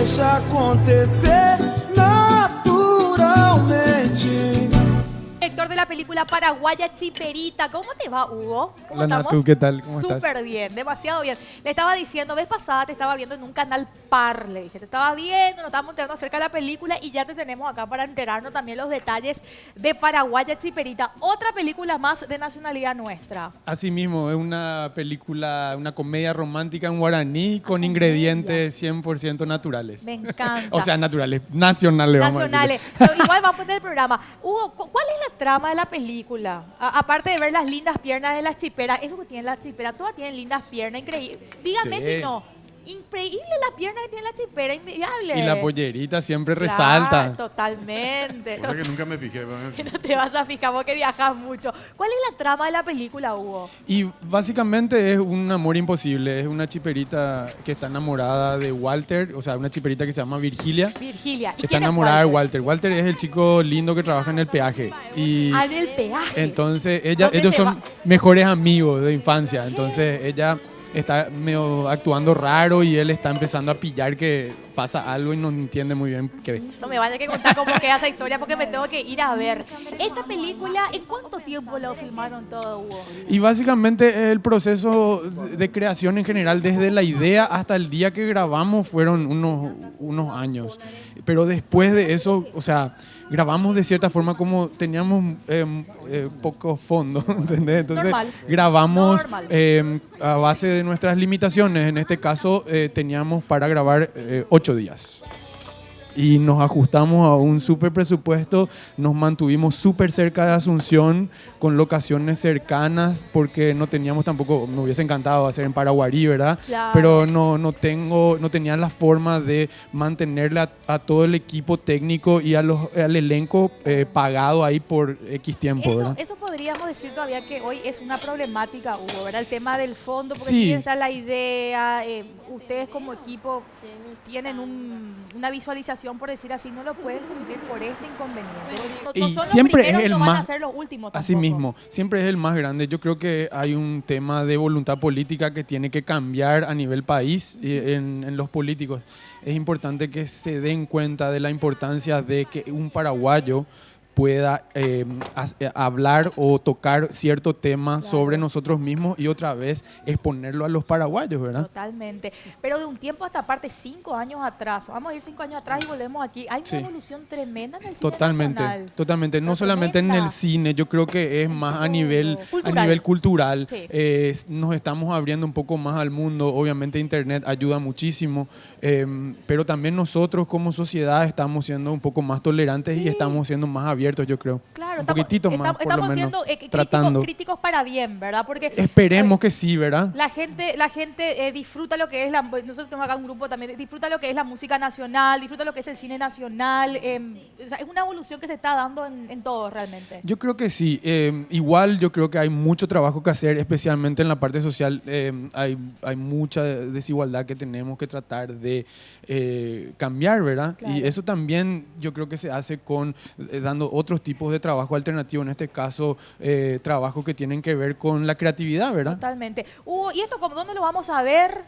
Deixa acontecer naturalmente. Director de la película paraguaya Chiperita. ¿Cómo te va, Hugo? ¿Cómo Hola, estamos? Natu, ¿qué tal? ¿Cómo estás? Súper bien, demasiado bien. Le estaba diciendo, vez pasada te estaba viendo en un canal Par, le dije. Te estaba viendo, nos estábamos enterando acerca de la película y ya te tenemos acá para enterarnos también los detalles de Paraguaya Chiperita. Otra película más de nacionalidad nuestra. Así mismo, es una película, una comedia romántica en guaraní con ingredientes 100% naturales. Me encanta. O sea, naturales, nacionales, vamos a Nacionales. decir. Pero igual vamos a poner el programa. Hugo, ¿cuál es la trama de la película? Aparte de ver las lindas piernas de las chiperas, eso que tienen las chiperas, todas tienen lindas piernas, increíble. Dígame Sí. si no. Increíble las piernas que tiene la chipera, inmediable. Y la pollerita siempre Claro, resalta. Totalmente. Cosa que nunca me fijé. No te vas a fijar porque viajas mucho. ¿Cuál es la trama de la película, Hugo? Y básicamente es un amor imposible. Es una chiperita que está enamorada de Walter, o sea, una chiperita que se llama Virgilia. Virgilia. ¿Y Está quién es enamorada de Walter. Walter es el chico lindo que trabaja en el peaje. Y Ah, en el peaje. entonces ¿Dónde ellos se son va? mejores amigos de infancia. Entonces ella está medio actuando raro y él está empezando a pillar que pasa algo y no entiende muy bien qué. No me vaya a contar cómo queda esa historia porque me tengo que ir a ver. Esta película, ¿en cuánto tiempo lo filmaron todo, Hugo? Y básicamente el proceso de creación en general, desde la idea hasta el día que grabamos, fueron unos años. Pero después de eso, o sea, grabamos de cierta forma como teníamos poco fondo, ¿entendés? Entonces Normal. grabamos Normal. a base de nuestras limitaciones. En este caso teníamos para grabar 8 días. Y nos ajustamos a un súper presupuesto, nos mantuvimos súper cerca de Asunción, con locaciones cercanas, porque no teníamos tampoco, me hubiese encantado hacer en Paraguarí, ¿verdad? Claro. Pero no tenía la forma de mantenerle a todo el equipo técnico y al elenco pagado ahí por X tiempo, ¿verdad? Eso podríamos decir todavía que hoy es una problemática, Hugo, ¿verdad? El tema del fondo, porque Sí. si está la idea, ustedes como equipo tienen una visualización, por decir así, no lo pueden cumplir por este inconveniente. No Y son los siempre es primeros, el no van a más- ser los últimos Así tampoco. mismo, siempre es el más grande. Yo creo que hay un tema de voluntad política que tiene que cambiar a nivel país y en los políticos. Es importante que se den cuenta de la importancia de que un paraguayo pueda hablar o tocar cierto tema sobre nosotros mismos y otra vez exponerlo a los paraguayos, ¿verdad? Totalmente. Pero de un tiempo a esta parte, 5 años atrás, vamos a ir 5 años atrás y volvemos aquí. Hay una Sí. evolución tremenda en el cine Totalmente, nacional. totalmente. No Pero solamente en tremenda. el cine, yo creo que es más a nivel Cultural. cultural. Sí. Nos estamos abriendo un poco más al mundo. Obviamente Internet ayuda muchísimo, pero también nosotros como sociedad estamos siendo un poco más tolerantes y estamos siendo más abiertos, yo creo. Claro, un poquitito más, por lo estamos menos, siendo tratando. críticos para bien, ¿verdad? Porque Esperemos que sí, ¿verdad? la gente disfruta lo que es nosotros tenemos acá un grupo también, disfruta lo que es la música nacional, disfruta lo que es el cine nacional. O sea, es una evolución que se está dando en todo realmente. Yo creo que sí. Igual yo creo que hay mucho trabajo que hacer, especialmente en la parte social. Hay mucha desigualdad que tenemos que tratar de cambiar, ¿verdad? Claro. Y eso también yo creo que se hace con dando otros tipos de trabajo alternativo, en este caso trabajo que tienen que ver con la creatividad, ¿verdad? Totalmente. Hugo, ¿y esto dónde lo vamos a ver?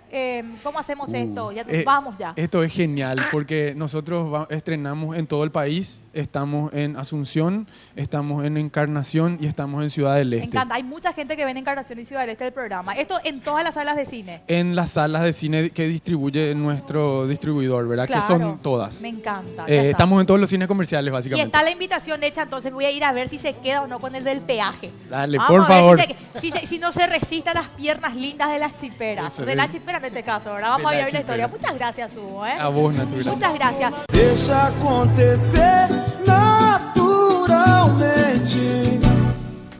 ¿Cómo hacemos esto? Ya vamos ya. Esto es genial porque nosotros estrenamos en todo el país. Estamos en Asunción, estamos en Encarnación y estamos en Ciudad del Me Este. encanta. Hay mucha gente que ve en Encarnación y Ciudad del Este del programa. Esto en todas las salas de cine. En las salas de cine que distribuye nuestro distribuidor, ¿verdad? Claro. Que son todas. Me encanta. Ya está. Estamos en todos los cines comerciales, Y básicamente. está la invitación hecha, entonces voy a ir a ver si se queda o no con el del peaje. Dale, Vamos por a ver favor. si no se resiste a las piernas lindas de las chiperas. Eso De es. la chipera en este caso, ¿verdad? Vamos De a la ver la historia. chipera. Muchas gracias, Hugo. A vos, Natu, gracias. Muchas gracias. Deixa acontecer naturalmente.